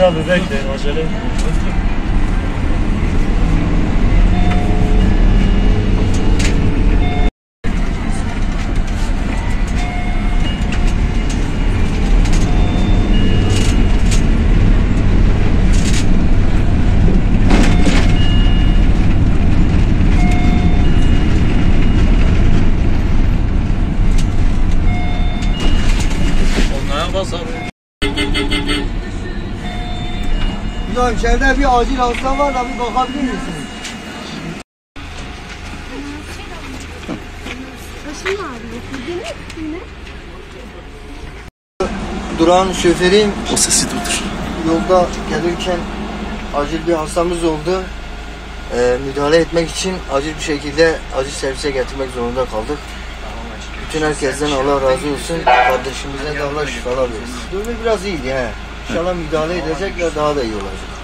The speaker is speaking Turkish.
Abi bekleyin, acele etmeyin. Onlara bas abi. Hocam içeride bir acil hasta var da bir bakabilir misiniz? Başım ağrıyor. Yine. Duran şoförüm O sesi durdur. yolda gelirken acil bir hastamız oldu. Müdahale etmek için acil bir şekilde acil servise getirmek zorunda kaldık. Bütün herkesten Allah razı olsun. Kardeşimize de Allah şifalar versin. Durumu biraz iyiydi he. İnşallah müdahale edecek ve daha da iyi olacak.